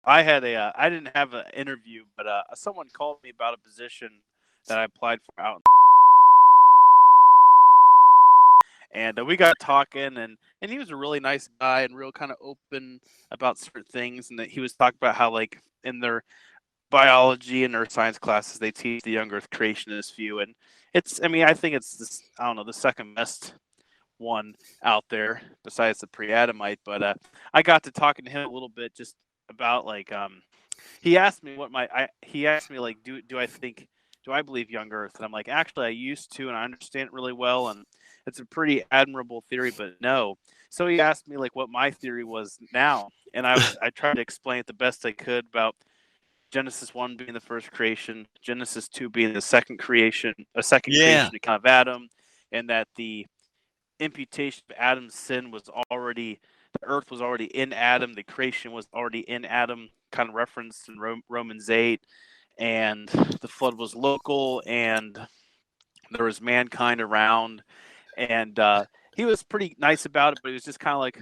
I had I didn't have an interview, but someone called me about a position that I applied for out, and we got talking, and he was a really nice guy and real kind of open about certain things, and that he was talking about how like in their biology and earth science classes they teach the young Earth creationist view, and it's I mean I think it's this I don't know the second best one out there besides the pre-Adamite, but I got to talking to him a little bit just about like he asked me what he asked me like do I think do I believe young Earth, and I'm like actually I used to and I understand it really well, and it's a pretty admirable theory, but no. So he asked me like what my theory was now, and I tried to explain it the best I could about Genesis 1 being the first creation, Genesis 2 being the second creation, a second Yeah. creation account of Adam, and that the imputation of Adam's sin was already the earth was already in Adam, the creation was already in Adam, kind of referenced in Romans 8, and the flood was local, and there was mankind around, and he was pretty nice about it, but he was just kind of like,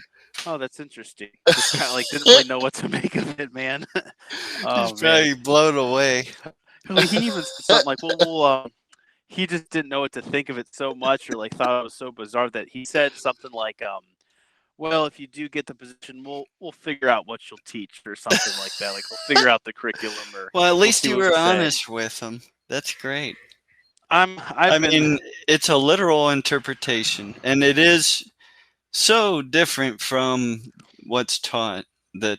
"Oh, that's interesting." Just kind of like didn't really know what to make of it, man. He's Oh man, probably blown away. he even said something like, "Well, he just didn't know what to think of it so much, or like thought it was so bizarre that he said something like, well, if you do get the position, we'll figure out what you'll teach or something like that. Like we'll figure out the curriculum or Well, at we'll least see you what we were say." honest with him. That's great. I've I been mean, it's a literal interpretation, and it is so different from what's taught that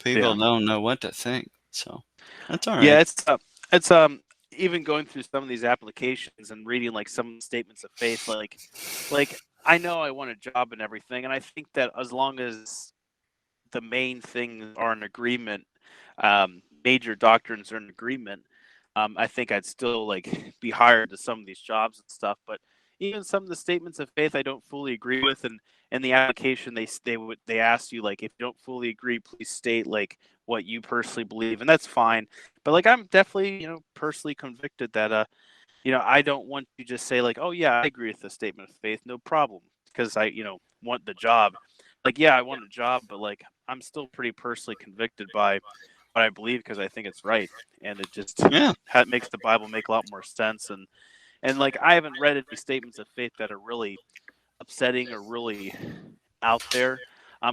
people yeah. don't know what to think. So that's all Yeah, right. it's even going through some of these applications and reading like some of the statements of faith like I know I want a job and everything, and I think that as long as the main things are in agreement, major doctrines are in agreement, I think I'd still like be hired to some of these jobs and stuff. But even some of the statements of faith I don't fully agree with, and in the application they ask you like if you don't fully agree, please state like what you personally believe, and that's fine. But like I'm definitely personally convicted that I don't want to just say like, oh yeah, I agree with the statement of faith, no problem, because I want the job. Like yeah, I want a job, but like I'm still pretty personally convicted by what I believe because I think it's right, and it just Yeah. makes the Bible make a lot more sense. And like I haven't read any statements of faith that are really upsetting or really out there,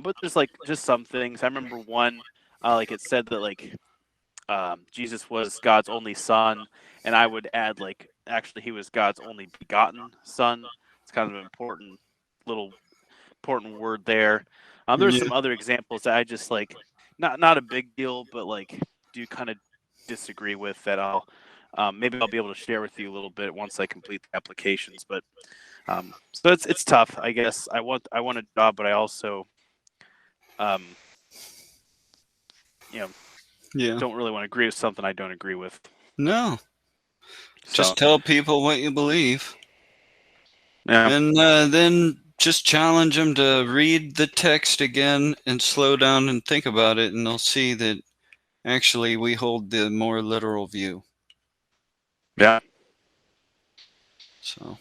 but there's like just some things. I remember one, like it said that like Jesus was God's only son, and I would add like actually he was God's only begotten son. It's kind of an little important word there. There's Yeah. some other examples that I just like, not a big deal, but like do kind of disagree with that. Maybe I'll be able to share with you a little bit once I complete the applications. But so it's tough, I guess. I want a job, but I also um, you know Yeah. don't really want to agree with something I don't agree with. No. So Just tell people what you believe, yeah, and then just challenge them to read the text again and slow down and think about it, and they'll see that actually we hold the more literal view. yeah. So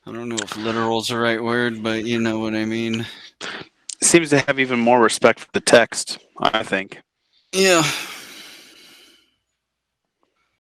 I don't know if literal is the right word, but you know what I mean. Seems to have even more respect for the text, I think. Yeah.